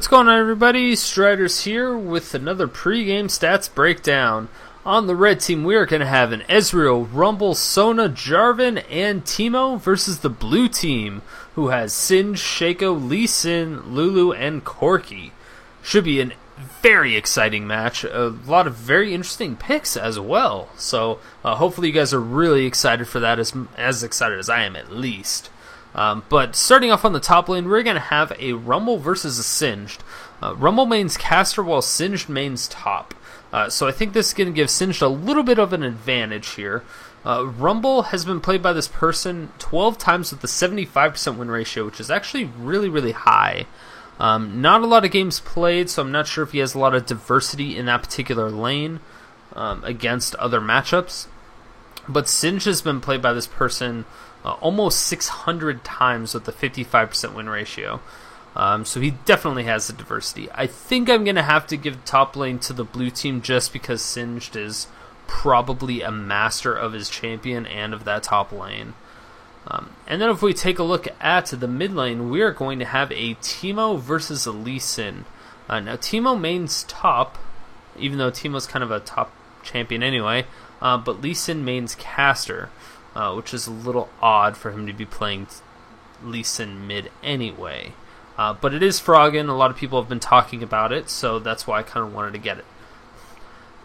What's going on, everybody? Striders here with another pregame stats breakdown. On the red team, we are going to have an Ezreal, Rumble, Sona, Jarvan, and Teemo versus the blue team, who has Singed, Shaco, Lee Sin, Lulu, and Corki. Should be a very exciting match. A lot of very interesting picks as well. So hopefully you guys are really excited for that, as excited as I am at least. But starting off on the top lane, we're going to have a Rumble versus a Singed. Rumble mains caster while Singed mains top. So I think this is going to give Singed a little bit of an advantage here. Rumble has been played by this person 12 times with a 75% win ratio, which is actually really, really high. Not a lot of games played, so I'm not sure if he has a lot of diversity in that particular lane against other matchups. But Singed has been played by this person almost 600 times with a 55% win ratio. So he definitely has the diversity. I think I'm going to have to give top lane to the blue team just because Singed is probably a master of his champion and of that top lane. And then if we take a look at the mid lane, we are going to have a Teemo versus a Lee Sin. Now Teemo mains top, even though Teemo's kind of a top champion anyway, but Lee Sin mains caster. Which is a little odd for him to be playing Lee Sin mid anyway. But it is Froggen. A lot of people have been talking about it, so that's why I kind of wanted to get it.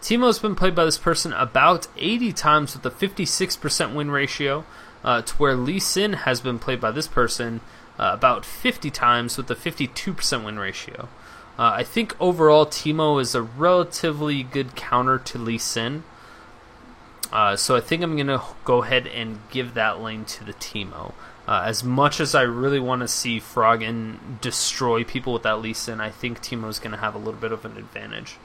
Teemo's been played by this person about 80 times with a 56% win ratio, to where Lee Sin has been played by this person about 50 times with a 52% win ratio. I think overall Teemo is a relatively good counter to Lee Sin. So I think I'm going to go ahead and give that lane to the Teemo. As much as I really want to see Froggen destroy people with that Lee Sin, I think Teemo's going to have a little bit of an advantage.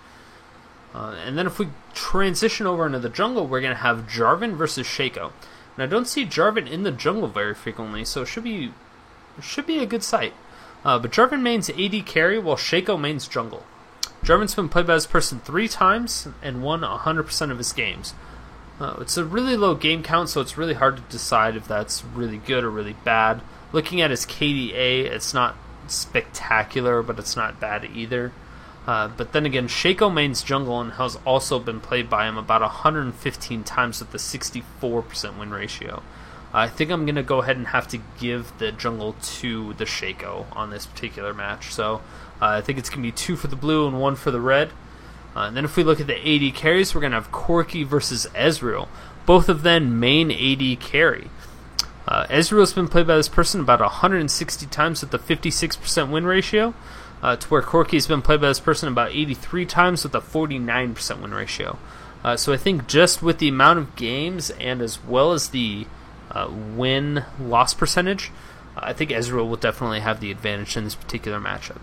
And then if we transition over into the jungle, we're going to have Jarvan versus Shaco. And I don't see Jarvan in the jungle very frequently, so it should be a good sight. But Jarvan mains AD carry while Shaco mains jungle. Jarvan's been played by this person 3 times and won 100% of his games. It's a really low game count, so it's really hard to decide if that's really good or really bad. Looking at his KDA, it's not spectacular, but it's not bad either. But then again, Shaco mains jungle and has also been played by him about 115 times with a 64% win ratio. I think I'm going to go ahead and have to give the jungle to the Shaco on this particular match. So I think it's going to be 2 for the blue and 1 for the red. And then if we look at the AD carries, we're going to have Corki versus Ezreal. Both of them main AD carry. Ezreal's been played by this person about 160 times with a 56% win ratio, to where Corki's been played by this person about 83 times with a 49% win ratio. So I think just with the amount of games and as well as the win-loss percentage, I think Ezreal will definitely have the advantage in this particular matchup.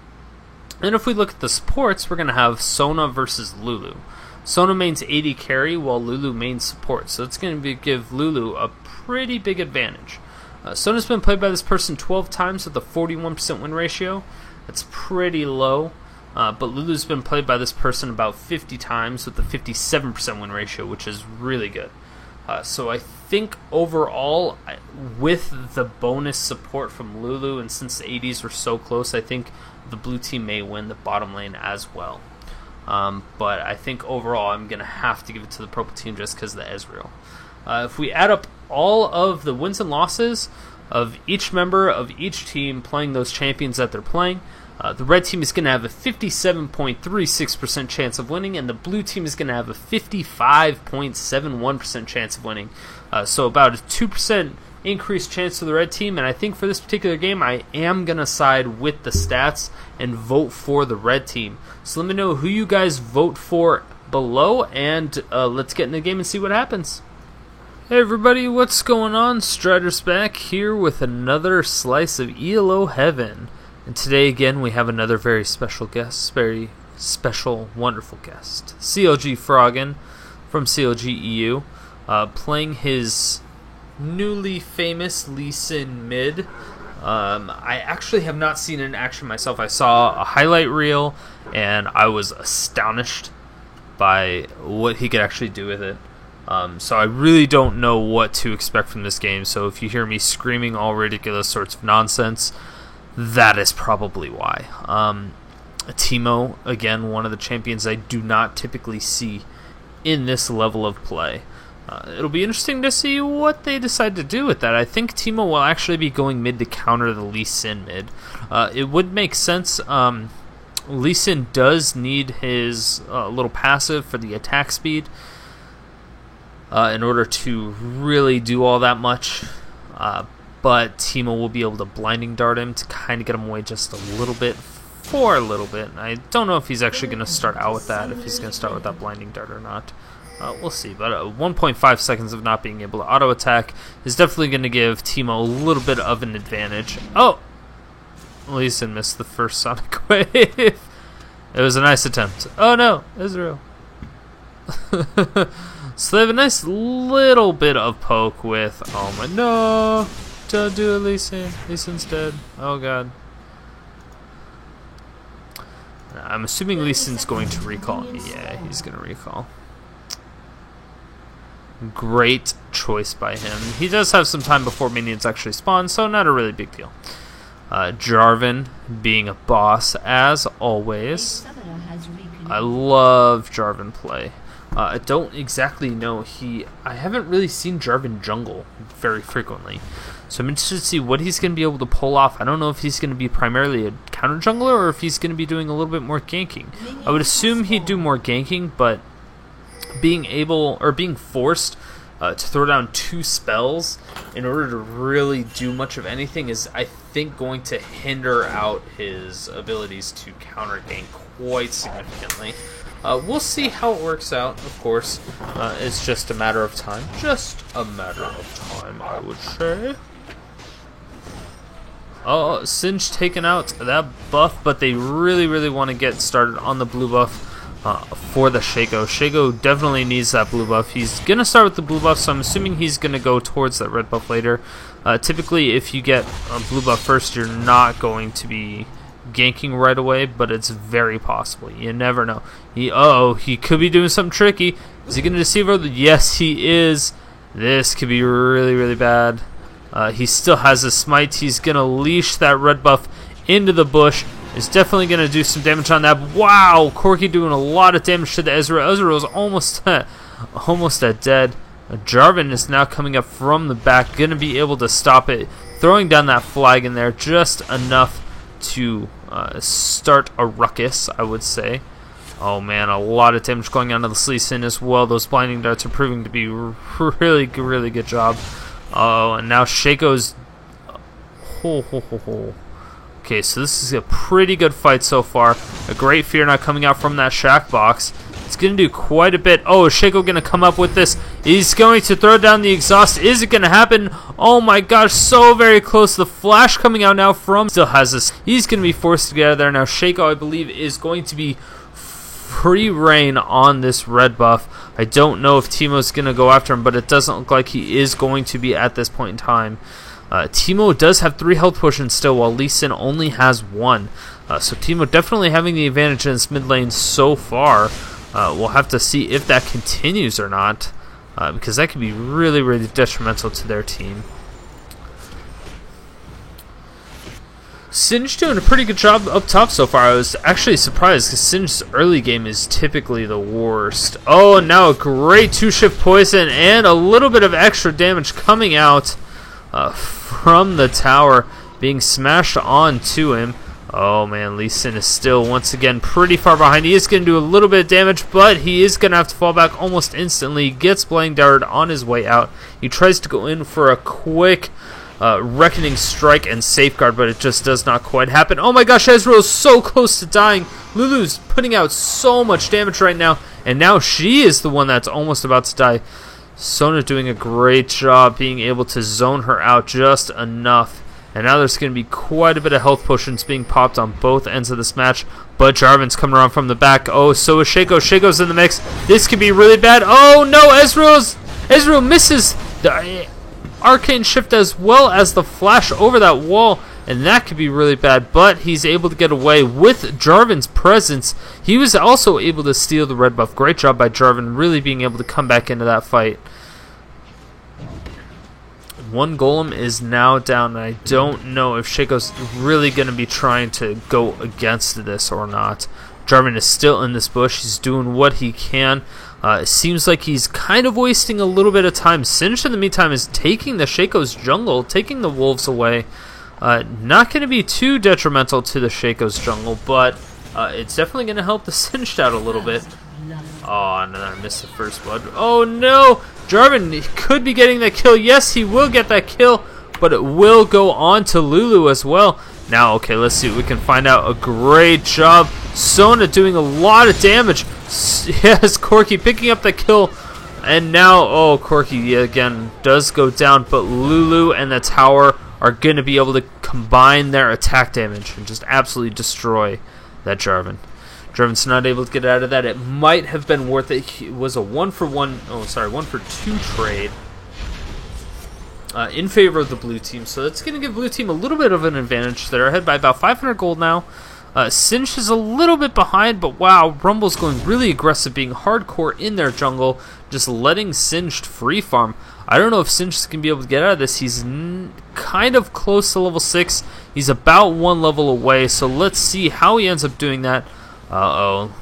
And if we look at the supports, we're going to have Sona versus Lulu. Sona mains AD carry while Lulu mains support, so it's going to give Lulu a pretty big advantage. Sona's been played by this person 12 times with a 41% win ratio. That's pretty low, but Lulu's been played by this person about 50 times with a 57% win ratio, which is really good. So I think overall, with the bonus support from Lulu, and since the ADs were so close, I think the blue team may win the bottom lane as well. But I think overall, I'm going to have to give it to the purple team just because of the Ezreal. If we add up all of the wins and losses of each member of each team playing those champions that they're playing, the red team is going to have a 57.36% chance of winning, and the blue team is going to have a 55.71% chance of winning. So about a 2% increased chance to the red team, and I think for this particular game, I am going to side with the stats and vote for the red team. So let me know who you guys vote for below, and let's get in the game and see what happens. Hey everybody, what's going on? Striders back here with another slice of ELO heaven. And today again we have another very special guest, very special, wonderful guest. CLG Froggen from CLG EU, playing his newly famous Lee Sin mid. I actually have not seen it in action myself. I saw a highlight reel and I was astonished by what he could actually do with it. So I really don't know what to expect from this game. So if you hear me screaming all ridiculous sorts of nonsense, that is probably why. Teemo, again, one of the champions I do not typically see in this level of play. It'll be interesting to see what they decide to do with that. I think Teemo will actually be going mid to counter the Lee Sin mid. It would make sense. Lee Sin does need his little passive for the attack speed in order to really do all that much. But Teemo will be able to blinding dart him to kind of get him away just a little bit. For a little bit. I don't know if he's actually going to start out with that, if he's going to start with that blinding dart or not. We'll see, but 1.5 seconds of not being able to auto-attack is definitely going to give Teemo a little bit of an advantage. Oh! Lee Sin missed the first Sonic Wave. It was a nice attempt. Oh no! Ezreal. So they have a nice little bit of poke with... Oh my... No! Don't do it, Lee Sin. Lee Sin's dead. Oh god. I'm assuming Lee Sin's going to recall. Yeah, he's going to recall. Great choice by him. He does have some time before minions actually spawn, so not a really big deal. Jarvan being a boss, as always. I love Jarvan play. I don't exactly know. I haven't really seen Jarvan jungle very frequently. So I'm interested to see what he's going to be able to pull off. I don't know if he's going to be primarily a counter jungler or if he's going to be doing a little bit more ganking. I would assume he'd do more ganking, but being able or being forced to throw down 2 spells in order to really do much of anything is, I think, going to hinder out his abilities to counter gank quite significantly. We'll see how it works out, of course. It's just a matter of time. Just a matter of time, I would say. Oh, Singe taking out that buff, but they really want to get started on the blue buff for the Shaco. Shaco definitely needs that blue buff. He's going to start with the blue buff, so I'm assuming he's going to go towards that red buff later. Typically, if you get a blue buff first, you're not going to be ganking right away, but it's very possible. You never know. He could be doing something tricky. Is he going to deceive her? Yes, he is. This could be really bad. He still has his smite. He's going to leash that red buff into the bush. Is definitely going to do some damage on that. Wow, Corki doing a lot of damage to the Ezreal. Ezreal is almost at dead. Jarvan is now coming up from the back. Going to be able to stop it. Throwing down that flag in there just enough to start a ruckus, I would say. Oh man, a lot of damage going on to the Lee Sin as well. Those blinding darts are proving to be really good job. Oh, and now Shaco's... Okay, so this is a pretty good fight so far. A great fear not coming out from that Shack box. It's going to do quite a bit. Oh, is Shaco going to come up with this? He's going to throw down the exhaust. Is it going to happen? Oh my gosh, so very close. The flash coming out now from... Still has this. He's going to be forced to get out of there. Now Shaco, I believe, is going to be free reign on this red buff. I don't know if Teemo's going to go after him, but it doesn't look like he is going to be at this point in time. Teemo does have 3 health potions still, while Lee Sin only has 1. So Teemo definitely having the advantage in this mid lane so far. We'll have to see if that continues or not, because that could be really detrimental to their team. Singe doing a pretty good job up top so far. I was actually surprised because Singe's early game is typically the worst. Oh, and now a great 2-shift poison and a little bit of extra damage coming out from the tower, being smashed onto him. Oh man, Lee Sin is still once again pretty far behind. He is going to do a little bit of damage, but he is going to have to fall back almost instantly. He gets Blinding Dart on his way out. He tries to go in for a quick Reckoning Strike and Safeguard, but it just does not quite happen. Oh my gosh, Ezreal is so close to dying. Lulu's putting out so much damage right now, and now she is the one that's almost about to die. Sona doing a great job being able to zone her out just enough. And now there's going to be quite a bit of health potions being popped on both ends of this match. But Jarvan's coming around from the back. Oh, so is Shaco. Shaco's in the mix. This could be really bad. Oh no, Ezreal misses the Arcane Shift as well as the flash over that wall. And that could be really bad. But he's able to get away with Jarvan's presence. He was also able to steal the red buff. Great job by Jarvan, really being able to come back into that fight. One golem is now down, and I don't know if Shaco's really going to be trying to go against this or not. Jarvan is still in this bush. He's doing what he can. It seems like he's kind of wasting a little bit of time. Singed, in the meantime, is taking the Shaco's jungle, taking the wolves away. Not going to be too detrimental to the Shaco's jungle, but it's definitely going to help the Singed out a little bit. Oh, and then I missed the first blood. Oh no! Jarvan could be getting that kill. Yes, he will get that kill, but it will go on to Lulu as well. Now, okay, let's see what we can find out. A great job. Sona doing a lot of damage. Yes, Corki picking up the kill. And now, oh, Corki again does go down, but Lulu and the tower are going to be able to combine their attack damage and just absolutely destroy that Jarvan. Jarvan's not able to get out of that. It might have been worth it. It was a 1-for-2 trade in favor of the blue team. So that's going to give blue team a little bit of an advantage. They're ahead by about 500 gold now. Singed is a little bit behind, but wow, Rumble's going really aggressive, being hardcore in their jungle, just letting Singed free farm. I don't know if Singed is going to be able to get out of this. He's kind of close to level 6. He's about 1 level away, so let's see how he ends up doing that. Uh-oh.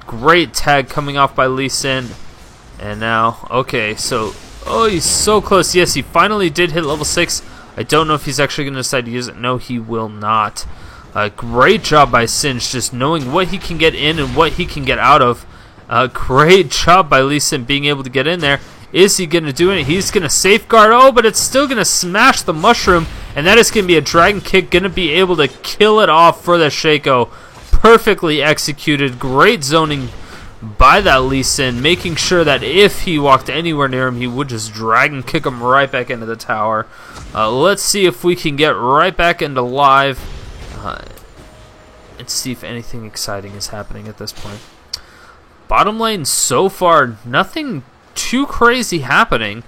Great tag coming off by Lee Sin. And now, okay, so, oh, he's so close. Yes, he finally did hit level 6. I don't know if he's actually going to decide to use it. No, he will not. Great job by Singed, just knowing what he can get in and what he can get out of. Great job by Lee Sin being able to get in there. Is he going to do it? He's going to safeguard. Oh, but it's still going to smash the mushroom. And that is going to be a dragon kick. Going to be able to kill it off for the Shaco. Perfectly executed. Great zoning by that Lee Sin, making sure that if he walked anywhere near him, he would just dragon kick him right back into the tower. Let's see if we can get right back into live and see if anything exciting is happening at this point. Bottom lane, so far, nothing too crazy happening.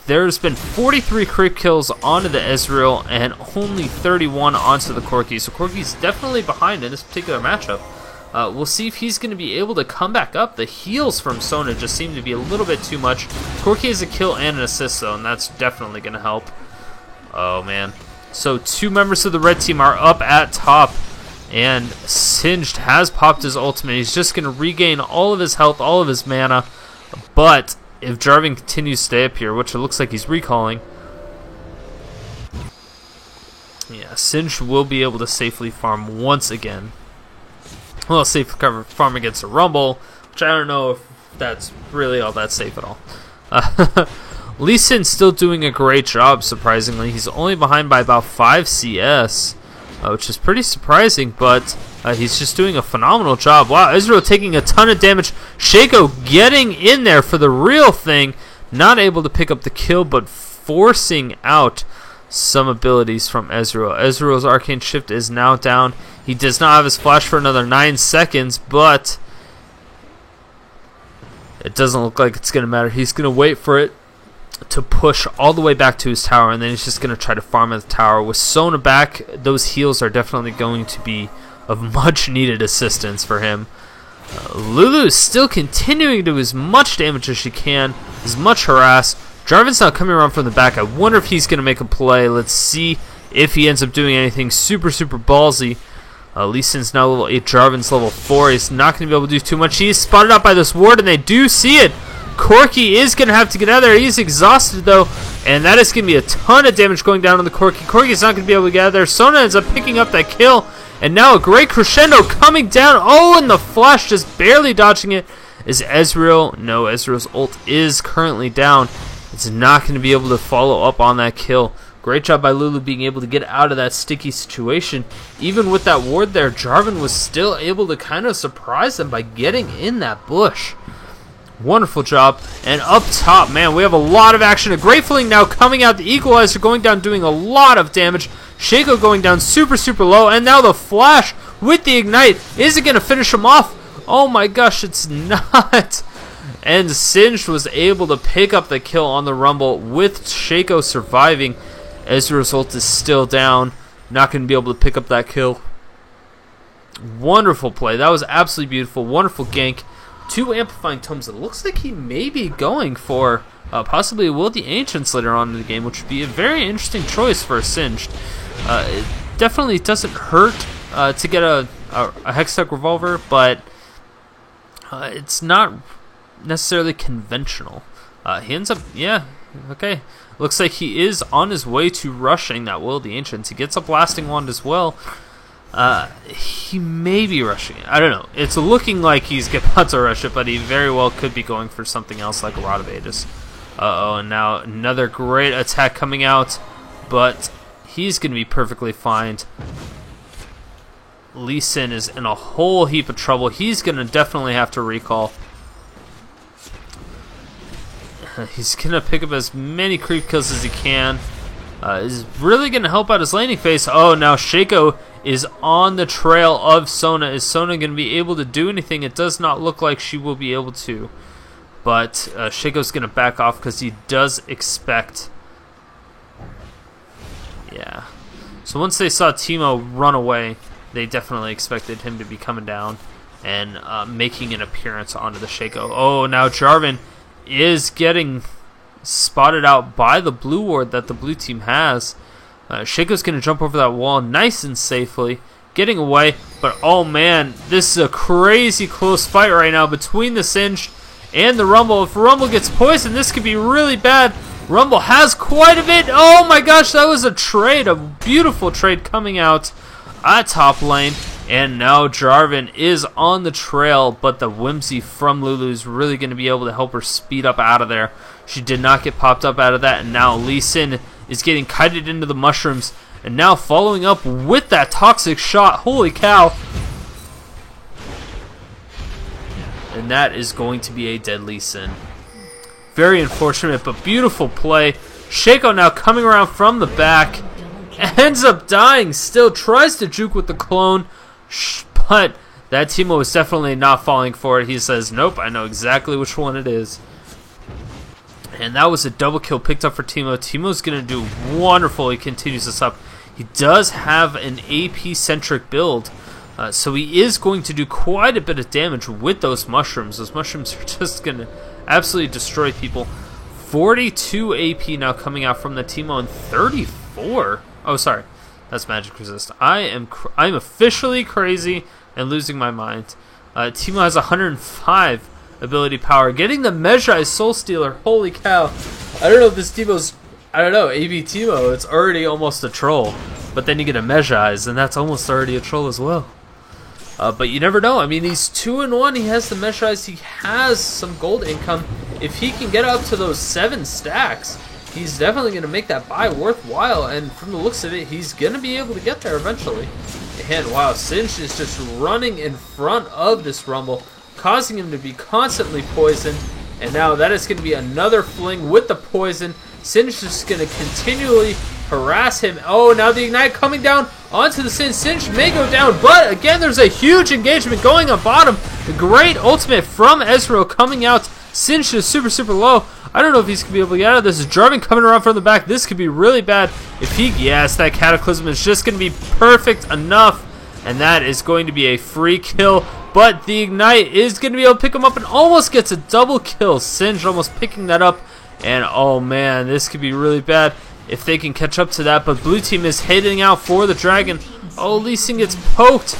There's been 43 creep kills onto the Ezreal and only 31 onto the Corki. So Corki's definitely behind in this particular matchup. We'll see if he's going to be able to come back up. The heals from Sona just seem to be a little bit too much. Corki has a kill and an assist though, and that's definitely going to help. Oh man. So 2 members of the red team are up at top. And Singed has popped his ultimate. He's just going to regain all of his health, all of his mana. But if Jarvan continues to stay up here, which it looks like he's recalling, yeah, Singed will be able to safely farm once again. Well, safely farm against a Rumble, which I don't know if that's really all that safe at all. Lee Sin still doing a great job, surprisingly. He's only behind by about 5 CS, which is pretty surprising, but he's just doing a phenomenal job. Wow, Ezreal taking a ton of damage. Shaco getting in there for the real thing. Not able to pick up the kill, but forcing out some abilities from Ezreal. Ezreal's Arcane Shift is now down. He does not have his flash for another 9 seconds, but it doesn't look like it's going to matter. He's going to wait for it to push all the way back to his tower, and then he's just going to try to farm at the tower. With Sona back, those heals are definitely going to be of much needed assistance for him. Lulu is still continuing to do as much damage as she can, as much harass. Jarvan's not coming around from the back. I wonder if he's going to make a play. Let's see if he ends up doing anything super ballsy. Lee Sin's now level 8, Jarvan's level 4. He's not going to be able to do too much. He's spotted out by this ward, and they do see it. Corki is going to have to get out of there. He's exhausted, though, and that is going to be a ton of damage going down on the Corki. Corki's not going to be able to get out of there. Sona ends up picking up that kill, and now a great crescendo coming down. Oh, and the flash just barely dodging it. Is Ezreal? No, Ezreal's ult is currently down. It's not going to be able to follow up on that kill. Great job by Lulu being able to get out of that sticky situation. Even with that ward there, Jarvan was still able to kind of surprise them by getting in that bush. Wonderful job. And up top, man, we have a lot of action. A Great Fling now coming out. The Equalizer going down, doing a lot of damage. Shaco going down super low. And now the Flash with the Ignite. Is it going to finish him off? Oh my gosh, it's not. And Singed was able to pick up the kill on the Rumble with Shaco surviving. Ezreal's ult is still down. Not going to be able to pick up that kill. Wonderful play. That was absolutely beautiful. Wonderful gank. 2 Amplifying Tomes. It looks like he may be going for possibly Will the Ancients later on in the game, which would be a very interesting choice for a Singed. It definitely doesn't hurt to get a Hextech Revolver, but it's not necessarily conventional. He ends up, yeah, okay. Looks like he is on his way to rushing that Will of the Ancients. He gets a Blasting Wand as well. He may be rushing it. I don't know. It's looking like he's about to rush it, but he very well could be going for something else like a Rod of Aegis. Uh-oh, and now another great attack coming out, but he's going to be perfectly fine. Lee Sin is in a whole heap of trouble. He's going to definitely have to recall. He's going to pick up as many creep kills as he can. Is really going to help out his laning phase. Oh, now Shaco is on the trail of Sona. Is Sona going to be able to do anything? It does not look like she will be able to. But Shaco's going to back off because he does expect... Yeah. So once they saw Teemo run away, they definitely expected him to be coming down and making an appearance onto the Shaco. Oh, now Jarvan is getting spotted out by the blue ward that the blue team has. Shaco's going to jump over that wall nice and safely, getting away. But oh man, this is a crazy close fight right now between the Singed and the Rumble. If Rumble gets poisoned, this could be really bad. Rumble has quite a bit. Oh my gosh, that was a trade, a beautiful trade coming out at top lane. And now Jarvan is on the trail, but the Whimsy from Lulu is really going to be able to help her speed up out of there. She did not get popped up out of that, and now Lee Sin is getting kited into the mushrooms, and now following up with that toxic shot. Holy cow. And that is going to be a dead Lee Sin. Very unfortunate, but beautiful play. Shaco now coming around from the back. Ends up dying still. Tries to juke with the clone. But that Teemo is definitely not falling for it. He says, nope, I know exactly which one it is. And that was a double kill picked up for Teemo. Teemo's going to do wonderful. He continues this up. He does have an AP-centric build. So he is going to do quite a bit of damage with those mushrooms. Those mushrooms are just going to absolutely destroy people. 42 AP now coming out from the Teemo and 34. Oh, sorry. That's magic resist. I'm officially crazy and losing my mind. Teemo has 105 ability power. Getting the Mejai Soul Stealer. Holy cow. I don't know if this Teemo's... I don't know. AB Teemo, it's already almost a troll. But then you get a Mejai's, and that's almost already a troll as well. But you never know. I mean, he's 2-1. He has the Mejai's. He has some gold income. If he can get up to those 7 stacks... he's definitely going to make that buy worthwhile, and from the looks of it, he's going to be able to get there eventually. And wow, Singed is just running in front of this Rumble, causing him to be constantly poisoned, and now that is going to be another fling with the poison. Singed is just going to continually harass him. Oh, now the Ignite coming down onto the Singed. Singed may go down, but again, there's a huge engagement going on bottom. The great ultimate from Ezreal coming out. Singed is super, super low. I don't know if he's going to be able to get out of this. Jarvan coming around from the back. This could be really bad. If he... Yes, that Cataclysm is just going to be perfect enough. And that is going to be a free kill. But the Ignite is going to be able to pick him up and almost gets a double kill. Singed almost picking that up. And oh man, this could be really bad if they can catch up to that. But blue team is heading out for the dragon. Oh, Lee Sin gets poked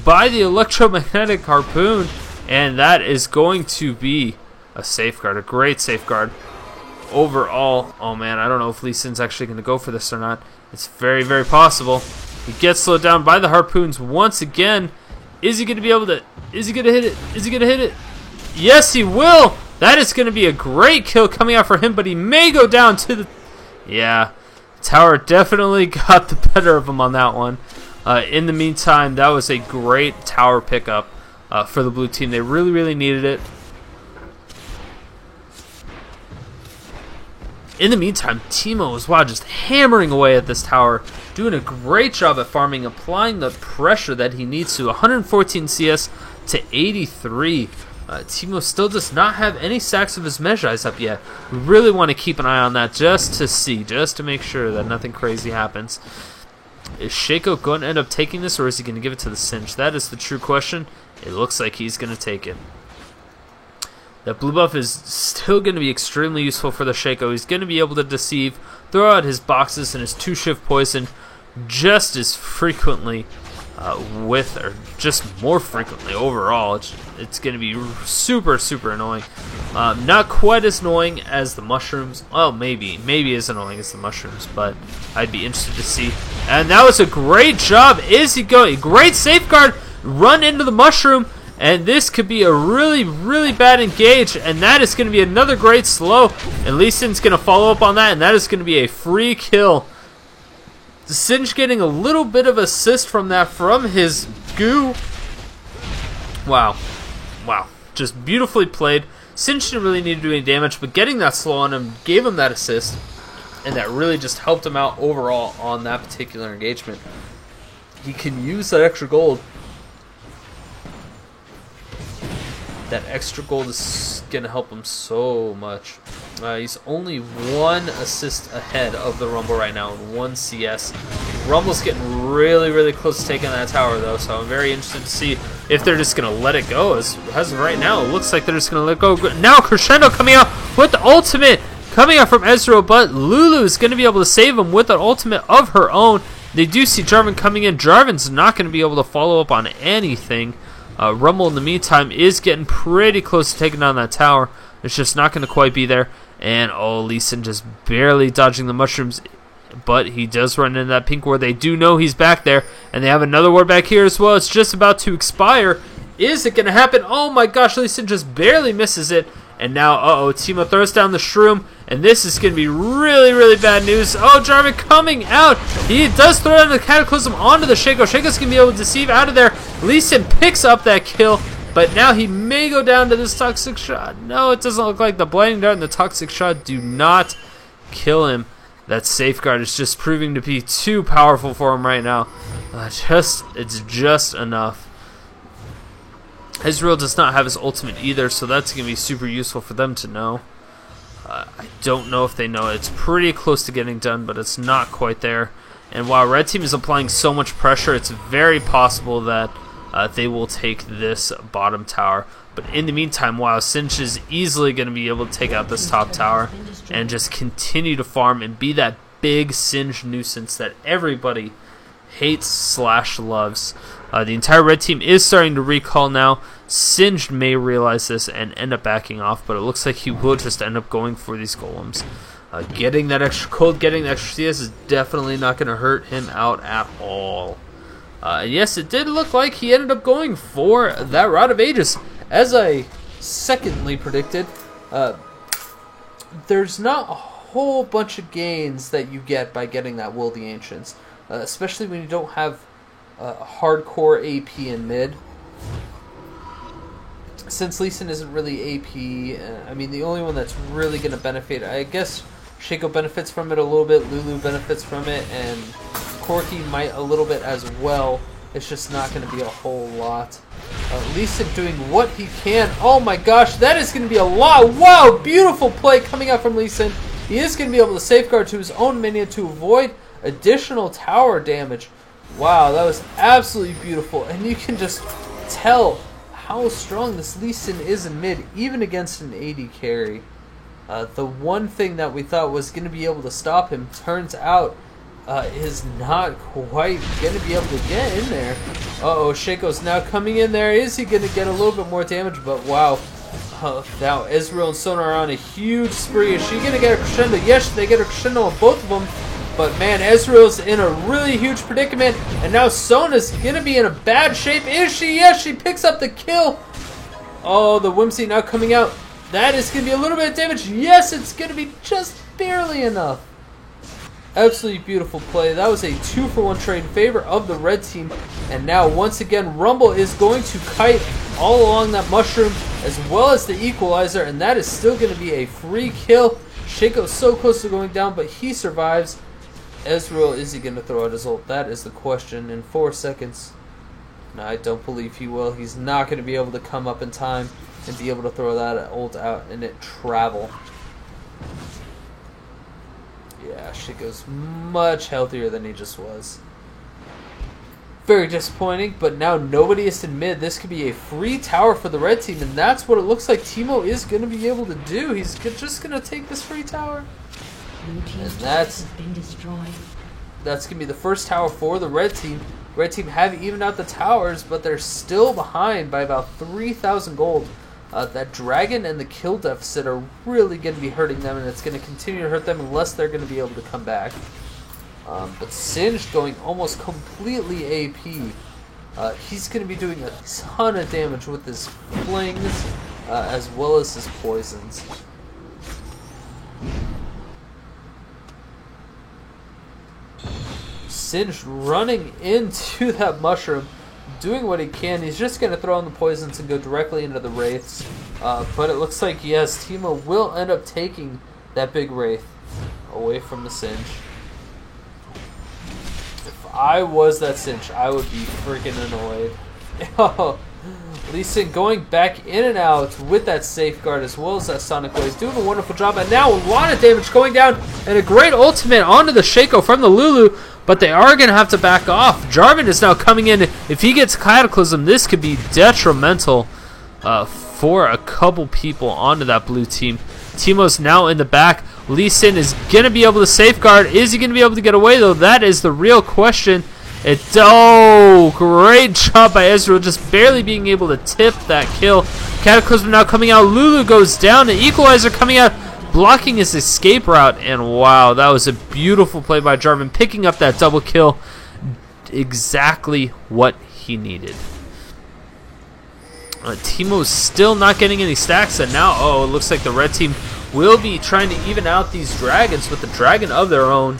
by the electromagnetic harpoon. And that is going to be... a safeguard, a great safeguard overall. Oh man, I don't know if Lee Sin's actually going to go for this or not. It's very, very possible. He gets slowed down by the harpoons once again. Is he going to be able to... is he going to hit it? Is he going to hit it? Yes, he will! That is going to be a great kill coming out for him, but he may go down to the... Yeah, Tower definitely got the better of him on that one. In the meantime, that was a great tower pickup for the blue team. They really, really needed it. In the meantime, Teemo is, wow, just hammering away at this tower, doing a great job at farming, applying the pressure that he needs to. 114 CS to 83. Teemo still does not have any stacks of his Mejai's up yet. We really want to keep an eye on that just to see, just to make sure that nothing crazy happens. Is Shaco going to end up taking this, or is he going to give it to the Singed? That is the true question. It looks like he's going to take it. That blue buff is still going to be extremely useful for the Shaco. He's going to be able to deceive, throw out his boxes and his 2-shift poison just as frequently or just more frequently overall. It's going to be super annoying. Not quite as annoying as the mushrooms. Well, maybe as annoying as the mushrooms, but I'd be interested to see. And that was a great job. Is he going? Great safeguard. Run into the mushroom. And this could be a really bad engage, and that is going to be another great slow. And Lee Sin's going to follow up on that, and that is going to be a free kill. Singe getting a little bit of assist from that from his goo. Wow. Just beautifully played. Singe didn't really need to do any damage, but getting that slow on him gave him that assist, and that really just helped him out overall on that particular engagement. He can use that extra gold. That extra gold is going to help him so much. He's only 1 assist ahead of the Rumble right now, 1 CS. Rumble's getting really close to taking that tower, though, so I'm very interested to see if they're just going to let it go. As of right now, it looks like they're just going to let it go. Now Crescendo coming out with the ultimate, coming out from Ezreal, but Lulu is going to be able to save him with an ultimate of her own. They do see Jarvan coming in. Jarvan's not going to be able to follow up on anything. Rumble, in the meantime, is getting pretty close to taking down that tower. It's just not going to quite be there. And, Lee Sin just barely dodging the mushrooms. But he does run into that pink ward. They do know he's back there. And they have another ward back here as well. It's just about to expire. Is it going to happen? Oh my gosh, Lee Sin just barely misses it. And now, Teemo throws down the shroom. And this is going to be really bad news. Oh, Jarvan coming out. He does throw down the Cataclysm onto the Shaco. Shaco's going to be able to deceive out of there. Lee Sin picks up that kill. But now he may go down to this Toxic Shot. No, it doesn't look like the Blinding Dart and the Toxic Shot do not kill him. That Safeguard is just proving to be too powerful for him right now. It's just enough. Ezreal does not have his ultimate either, so that's going to be super useful for them to know. I don't know if they know. It's pretty close to getting done, but it's not quite there. And while Red Team is applying so much pressure, it's very possible that they will take this bottom tower. But in the meantime, wow, Singe is easily going to be able to take out this top tower and just continue to farm and be that big Singe nuisance that everybody hates / loves. The entire red team is starting to recall now. Singed may realize this and end up backing off, but it looks like he will just end up going for these golems. Getting that extra cold, getting the extra CS is definitely not going to hurt him out at all. Yes, it did look like he ended up going for that Rod of Ages. As I secondly predicted, there's not a whole bunch of gains that you get by getting that Will of the Ancients, especially when you don't have hardcore AP in mid. Since Lee Sin isn't really AP, I mean, the only one that's really going to benefit, I guess Shaco benefits from it a little bit, Lulu benefits from it, and Corki might a little bit as well. It's just not going to be a whole lot. Lee Sin doing what he can. Oh my gosh, that is going to be a lot. Wow, beautiful play coming out from Lee Sin. He is going to be able to safeguard to his own minion to avoid additional tower damage. Wow, that was absolutely beautiful. And you can just tell how strong this Lee Sin is in mid, even against an AD carry. The one thing that we thought was going to be able to stop him turns out is not quite going to be able to get in there. Uh-oh, Shaco's now coming in there. Is he going to get a little bit more damage? But wow. Now Ezreal and Sona are on a huge spree. Is she going to get a crescendo? Yes, they get a crescendo on both of them. But man, Ezreal's in a really huge predicament. And now Sona's going to be in a bad shape. Is she? Yes, she picks up the kill. Oh, the Whimsy now coming out. That is going to be a little bit of damage. Yes, it's going to be just barely enough. Absolutely beautiful play. That was a 2-for-1 trade in favor of the red team. And now, once again, Rumble is going to kite all along that mushroom as well as the equalizer. And that is still going to be a free kill. Shaco's so close to going down, but he survives. Ezreal, is he going to throw out his ult? That is the question. In 4 seconds. No, I don't believe he will. He's not going to be able to come up in time and be able to throw that ult out and it travel. Yeah, Shaco's much healthier than he just was. Very disappointing, but now nobody is in mid. This could be a free tower for the red team, and that's what it looks like Teemo is going to be able to do. He's just going to take this free tower. And that's going to be the first tower for the red team. Red team have evened out the towers, but they're still behind by about 3,000 gold. That dragon and the kill deficit are really going to be hurting them, and it's going to continue to hurt them unless they're going to be able to come back. But Singed going almost completely AP. He's going to be doing a ton of damage with his flings as well as his poisons. Singed running into that mushroom, doing what he can. He's just going to throw in the poisons and go directly into the wraiths. But it looks like, yes, Teemo will end up taking that big wraith away from the Singed. If I was that Singed, I would be freaking annoyed. Lee Sin going back in and out with that safeguard as well as that Sonic Wave, doing a wonderful job, and now a lot of damage going down, and a great ultimate onto the Shaco from the Lulu, but they are going to have to back off. Jarvan is now coming in. If he gets Cataclysm, this could be detrimental for a couple people onto that blue team. Teemo's now in the back. Lee Sin is going to be able to safeguard. Is he going to be able to get away, though? That is the real question. Oh, great job by Ezreal, just barely being able to tip that kill. Cataclysm now coming out. Lulu goes down. The Equalizer coming out, blocking his escape route. And wow, that was a beautiful play by Jarvan, picking up that double kill. Exactly what he needed. Teemo's still not getting any stacks, and now, oh, it looks like the red team will be trying to even out these dragons with the dragon of their own.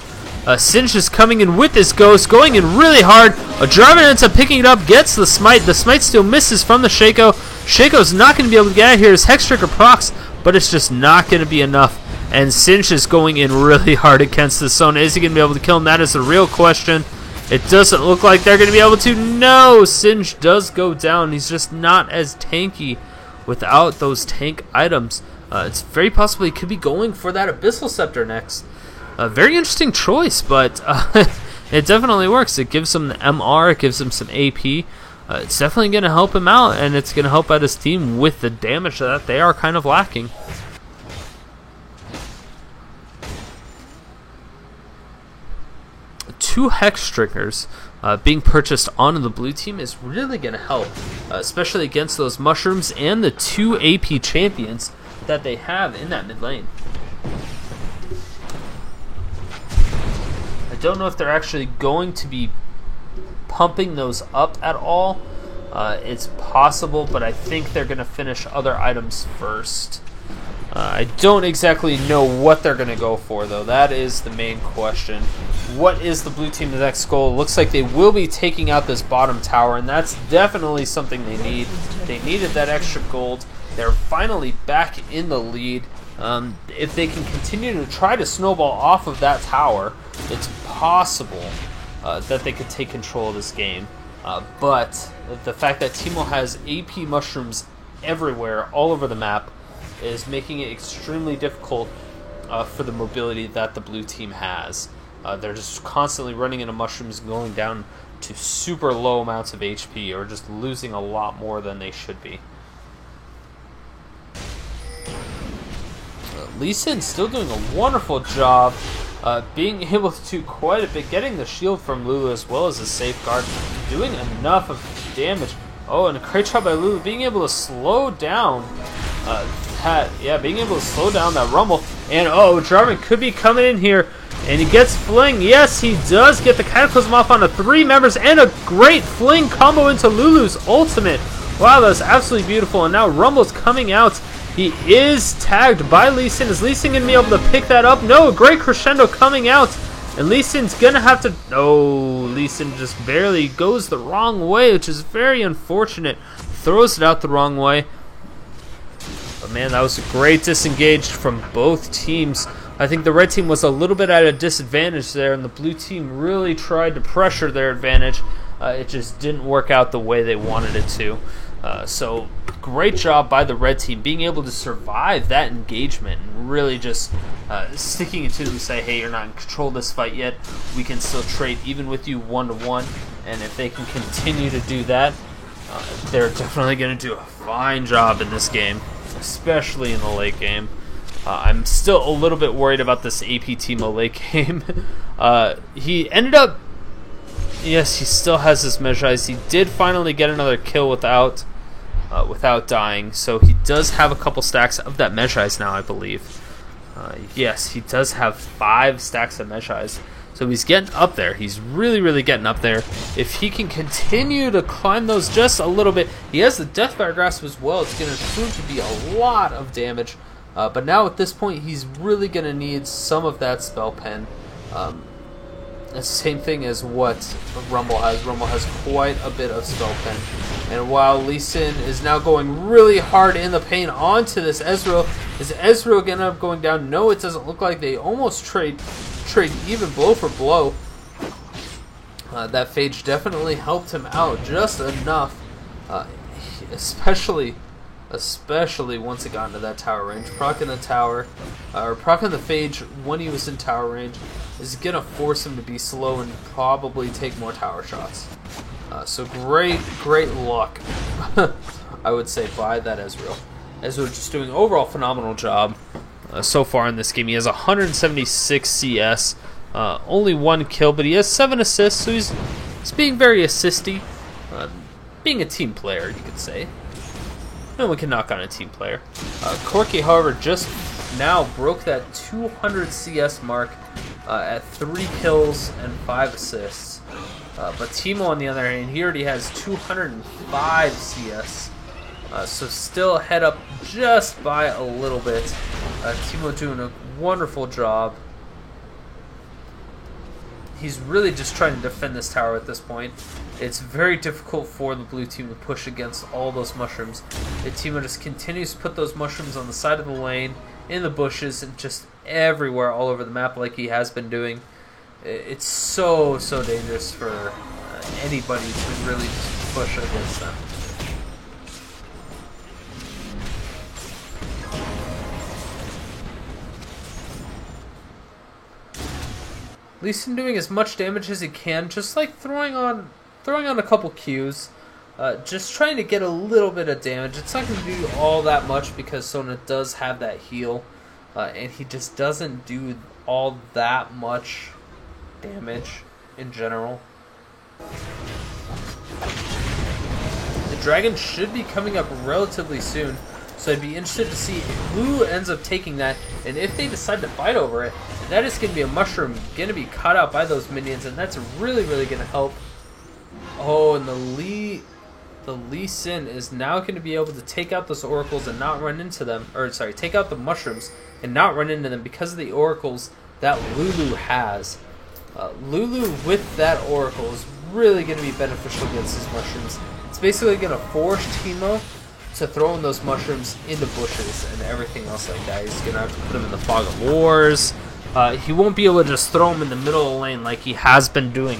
Singed is coming in with this ghost, going in really hard. Jarvan ends up picking it up, gets the smite. The smite still misses from the Shaco. Shaco's not going to be able to get out of here. His Hextrigger procs, but it's just not going to be enough. And Singed is going in really hard against the Sona. Is he going to be able to kill him? That is the real question. It doesn't look like they're going to be able to. No, Singed does go down. He's just not as tanky without those tank items. It's very possible he could be going for that Abyssal Scepter next. A very interesting choice, but it definitely works. It gives him the MR, it gives him some AP. It's definitely going to help him out, and it's going to help out his team with the damage that they are kind of lacking. Two Hextriggers being purchased onto the blue team is really going to help, especially against those mushrooms and the two AP champions that they have in that mid lane. I don't know if they're actually going to be pumping those up at all. It's possible, but I think they're going to finish other items first. I don't exactly know what they're going to go for, though. That is the main question. What is the blue team's next goal? It looks like they will be taking out this bottom tower, and that's definitely something they need. They needed that extra gold. They're finally back in the lead. If they can continue to try to snowball off of that tower, it's possible that they could take control of this game. But the fact that Teemo has AP mushrooms everywhere, all over the map, is making it extremely difficult for the mobility that the blue team has. They're just constantly running into mushrooms and going down to super low amounts of HP, or just losing a lot more than they should be. Lee Sin still doing a wonderful job, being able to do quite a bit, getting the shield from Lulu as well as the safeguard, doing enough of damage. Oh, and a great job by Lulu being able to slow down being able to slow down that Rumble. And oh, Jarvan could be coming in here, and he gets Fling. Yes, he does get the Cataclysm off onto 3 members, and a great Fling combo into Lulu's ultimate. Wow, that's absolutely beautiful. And now Rumble's coming out. He is tagged by Lee Sin. Is Lee Sin going to be able to pick that up? No, a great crescendo coming out. And Lee Sin's going to have to... Oh, Lee Sin just barely goes the wrong way, which is very unfortunate. Throws it out the wrong way. But man, that was a great disengage from both teams. I think the red team was a little bit at a disadvantage there, and the blue team really tried to pressure their advantage. It just didn't work out the way they wanted it to. So great job by the red team being able to survive that engagement and really just sticking it to them, say, hey, you're not in control of this fight yet. We can still trade even with you 1-1. And if they can continue to do that, they're definitely going to do a fine job in this game, especially in the late game. I'm still a little bit worried about this AP Teemo late game. He ended up, yes, he still has his Mejais. He did finally get another kill without dying, so he does have a couple stacks of that Mejais now, I believe. Yes, he does have 5 stacks of Mejais. So he's getting up there. He's really, really getting up there. If he can continue to climb those just a little bit, he has the Deathfire Grasp as well. It's going to prove to be a lot of damage. But now at this point, he's really going to need some of that Spell Pen. It's the same thing as what Rumble has. Rumble has quite a bit of Spell Pen. And while Lee Sin is now going really hard in the paint onto this Ezreal, is Ezreal going to end up going down? No, it doesn't look like. They almost trade even blow for blow. That Phage definitely helped him out just enough, especially once it got into that tower range. Proccing the tower, or proccing the Phage when he was in tower range is going to force him to be slow and probably take more tower shots. So great luck, I would say, by that Ezreal. Ezreal just doing an overall phenomenal job so far in this game. He has 176 CS, only 1 kill, but he has 7 assists, so he's being very assisty. Being a team player, you could say. No one can knock on a team player. Corki, however, just now broke that 200 CS mark at 3 kills and 5 assists. But Teemo, on the other hand, he already has 205 CS. So still head up just by a little bit. Teemo doing a wonderful job. He's really just trying to defend this tower at this point. It's very difficult for the blue team to push against all those mushrooms. The Teemo just continues to put those mushrooms on the side of the lane, in the bushes, and just everywhere all over the map like he has been doing. It's so dangerous for anybody to really just push against them. Lee Sin doing as much damage as he can, just like throwing on a couple Qs, just trying to get a little bit of damage. It's not going to do all that much because Sona does have that heal, and he just doesn't do all that much damage in general. The dragon should be coming up relatively soon, so I'd be interested to see who ends up taking that, and if they decide to fight over it, that is going to be a mushroom going to be cut out by those minions, and that's really going to help. Oh, and the Lee Sin is now going to be able to take out those oracles and not run into them, or sorry, take out the mushrooms and not run into them because of the oracles that Lulu has. Lulu with that oracle is really going to be beneficial against these mushrooms. It's basically going to force Teemo to throw in those mushrooms into bushes and everything else like that. He's going to have to put them in the Fog of Wars. He won't be able to just throw them in the middle of the lane like he has been doing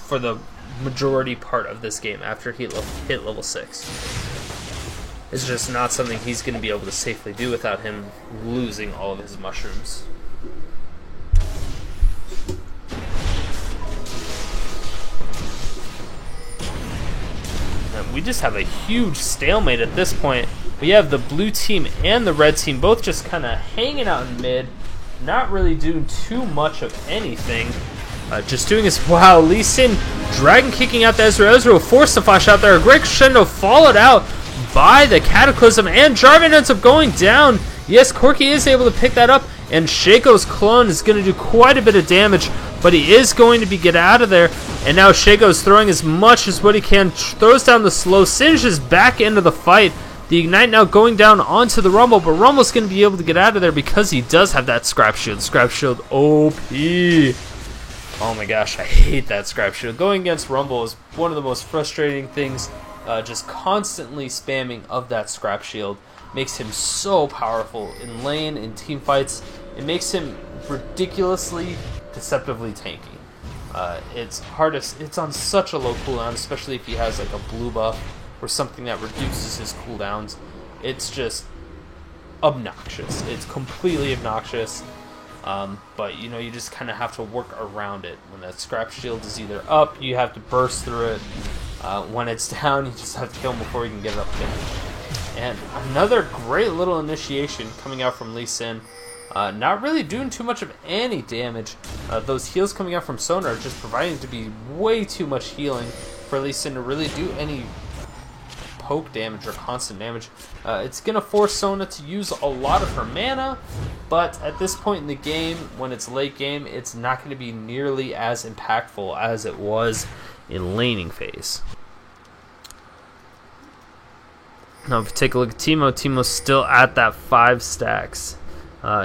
for the majority part of this game after he hit level 6. It's just not something he's going to be able to safely do without him losing all of his mushrooms. We just have a huge stalemate at this point. We have the blue team and the red team both just kind of hanging out in mid, not really doing too much of anything. Just doing his, wow, Lee Sin dragon kicking out the Ezreal. Ezreal forced the flash out there. A great crescendo followed out by the Cataclysm, and Jarvan ends up going down. Yes, Corki is able to pick that up, and Shaco's clone is going to do quite a bit of damage, but he is going to get out of there. And now Shaco's throwing as much as what he can, throws down the slow, singes back into the fight. The Ignite now going down onto the Rumble, but Rumble's going to be able to get out of there because he does have that Scrap Shield. Scrap Shield OP. Oh my gosh, I hate that Scrap Shield. Going against Rumble is one of the most frustrating things. Just constantly spamming of that Scrap Shield makes him so powerful in lane, in team fights. It makes him ridiculously, deceptively tanky. It's on such a low cooldown, especially if he has like a blue buff. or something that reduces his cooldowns. It's just obnoxious. It's completely obnoxious. But you know, you just kind of have to work around it. When that scrap shield is either up, you have to burst through it. When it's down, you just have to kill him before you can get it up again. And another great little initiation coming out from Lee Sin. Not really doing too much of any damage. Those heals coming out from Sona are just providing to be way too much healing for Lee Sin to really do any poke damage or constant damage. It's going to force Sona to use a lot of her mana, but at this point in the game, when it's late game, it's not going to be nearly as impactful as it was in laning phase. Now if you take a look at Teemo, Teemo's still at that 5 stacks.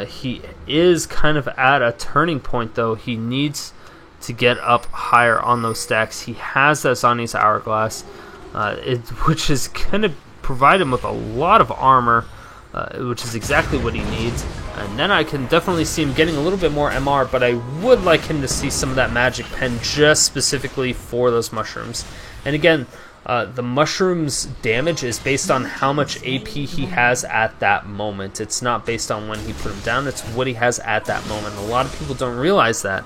He is kind of at a turning point though. He needs to get up higher on those stacks. He has that Zhonya's Hourglass, which is going to provide him with a lot of armor, which is exactly what he needs. And then I can definitely see him getting a little bit more MR, but I would like him to see some of that magic pen just specifically for those mushrooms. And again, the mushrooms damage is based on how much AP he has at that moment. It's not based on when he put him down, it's what he has at that moment. A lot of people don't realize that.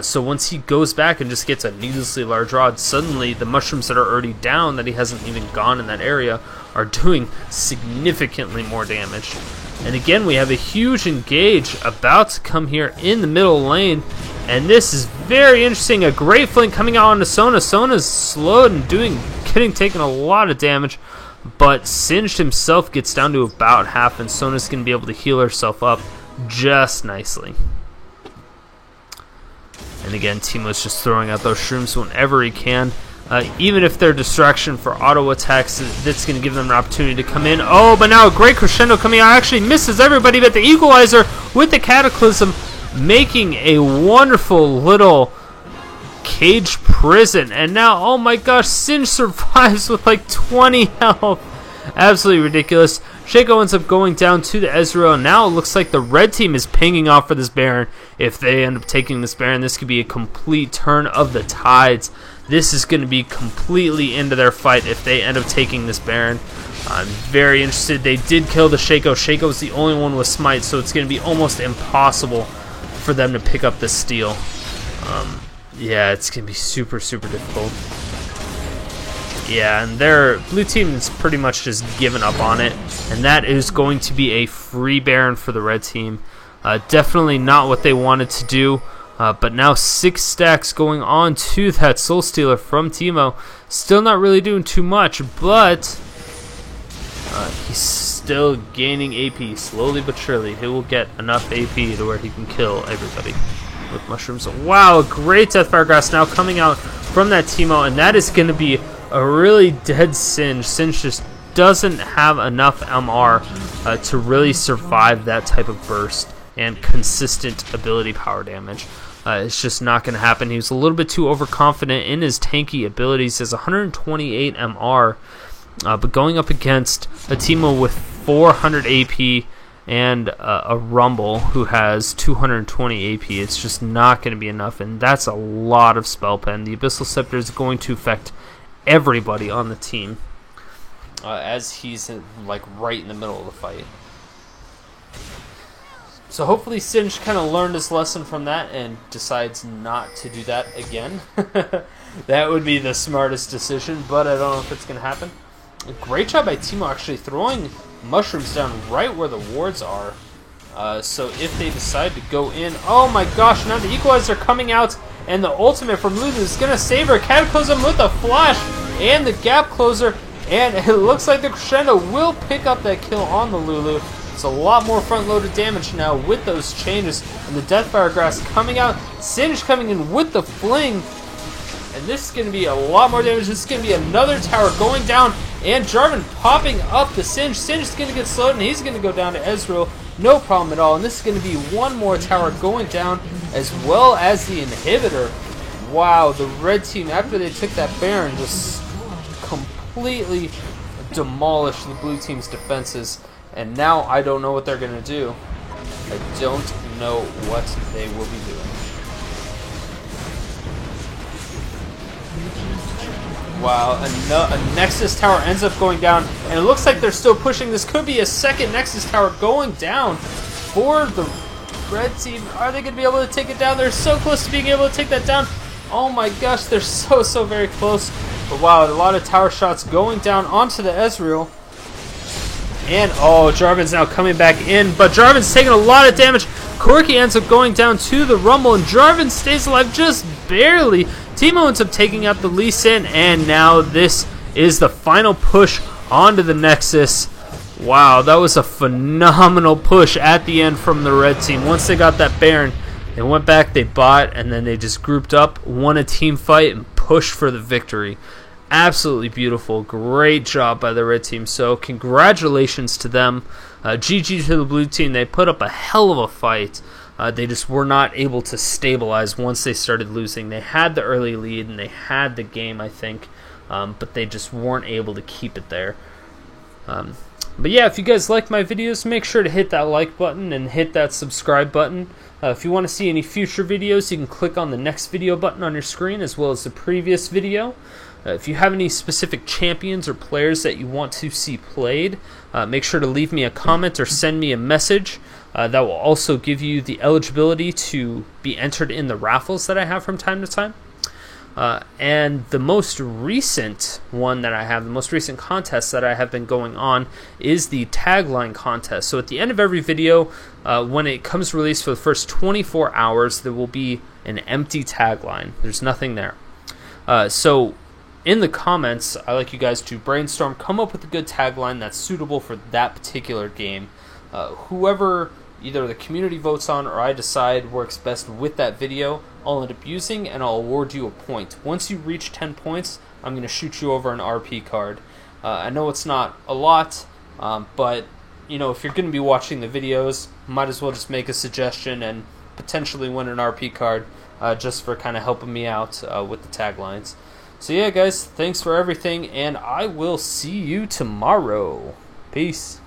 So once he goes back and just gets a needlessly large rod, suddenly the mushrooms that are already down, that he hasn't even gone in that area, are doing significantly more damage. And again, we have a huge engage about to come here in the middle lane, and this is very interesting. A great flank coming out onto Sona. Sona's slowed and getting taken a lot of damage, but Singed himself gets down to about half, and Sona's going to be able to heal herself up just nicely. And again, Teemo's just throwing out those shrooms whenever he can. Even if they're distraction for auto attacks, that's going to give them an opportunity to come in. Oh, but now a great crescendo coming out. Actually misses everybody, but the Equalizer with the Cataclysm making a wonderful little cage prison. And now, oh my gosh, Singed survives with like 20 health. Absolutely ridiculous. Shaco ends up going down to the Ezreal. Now it looks like the red team is pinging off for this Baron. If they end up taking this Baron, this could be a complete turn of the tides. This is going to be completely into their fight if they end up taking this Baron. I'm very interested. They did kill the Shaco. Shaco's the only one with Smite, so it's going to be almost impossible for them to pick up this steal. Yeah, it's going to be super, super difficult. Yeah, and their blue team is pretty much just given up on it, and that is going to be a free Baron for the red team. Definitely not what they wanted to do, but now 6 stacks going on to that Soul Stealer from Teemo. Still not really doing too much, but he's still gaining AP slowly but surely. He will get enough AP to where he can kill everybody with mushrooms. Wow, great Deathfire Grasp now coming out from that Teemo, and that is going to be a really dead Singed. Singed just doesn't have enough MR to really survive that type of burst and consistent ability power damage. It's just not going to happen. He was a little bit too overconfident in his tanky abilities. He has 128 MR, but going up against a Teemo with 400 AP and a Rumble who has 220 AP, it's just not going to be enough, and that's a lot of spell pen. The Abyssal Scepter is going to affect everybody on the team, as he's like right in the middle of the fight. So hopefully Singed kind of learned his lesson from that and decides not to do that again. That would be the smartest decision, but I don't know if it's going to happen. A great job by Teemo actually throwing mushrooms down right where the wards are. So if they decide to go in, oh my gosh, now the Equalizer coming out, and the ultimate from Lulu is going to save her. Cataclysm with a flash and the gap closer, and it looks like the Crescendo will pick up that kill on the Lulu. It's a lot more front-loaded damage now with those changes, and the Deathfire Grasp coming out. Singed coming in with the Fling, and this is going to be a lot more damage. This is going to be another tower going down, and Jarvan popping up the Singed. Singed is going to get slowed, and he's going to go down to Ezreal. No problem at all, and this is going to be one more tower going down, as well as the inhibitor. Wow, the red team, after they took that Baron, just completely demolished the blue team's defenses, and now I don't know what they're going to do. I don't know what they will be doing. Wow, a Nexus tower ends up going down, and it looks like they're still pushing. This could be a second Nexus tower going down for the red team. Are they going to be able to take it down? They're so close to being able to take that down. Oh my gosh, they're so very close. But wow, a lot of tower shots going down onto the Ezreal. And oh, Jarvan's now coming back in, but Jarvan's taking a lot of damage. Corki ends up going down to the Rumble, and Jarvan stays alive just barely. Teemo ends up taking out the Lee Sin, and now this is the final push onto the Nexus. Wow, that was a phenomenal push at the end from the red team. Once they got that Baron, they went back, they bought, and then they just grouped up, won a team fight, and pushed for the victory. Absolutely beautiful. Great job by the red team. So congratulations to them. GG to the blue team. They put up a hell of a fight. They just were not able to stabilize once they started losing. They had the early lead and they had the game, I think, but they just weren't able to keep it there. But yeah, if you guys like my videos, make sure to hit that like button and hit that subscribe button. If you want to see any future videos, you can click on the next video button on your screen as well as the previous video. If you have any specific champions or players that you want to see played, make sure to leave me a comment or send me a message. That will also give you the eligibility to be entered in the raffles that I have from time to time. And the most recent one that I have, the most recent contest that I have been going on is the tagline contest. So at the end of every video, when it comes released for the first 24 hours, there will be an empty tagline. There's nothing there. So in the comments, I like you guys to brainstorm, come up with a good tagline that's suitable for that particular game. Whoever either the community votes on or I decide works best with that video, I'll end up using and I'll award you a point. Once you reach 10 points, I'm going to shoot you over an RP card. I know it's not a lot, but you know, if you're going to be watching the videos, might as well just make a suggestion and potentially win an RP card just for kind of helping me out with the taglines. So yeah, guys, thanks for everything, and I will see you tomorrow. Peace.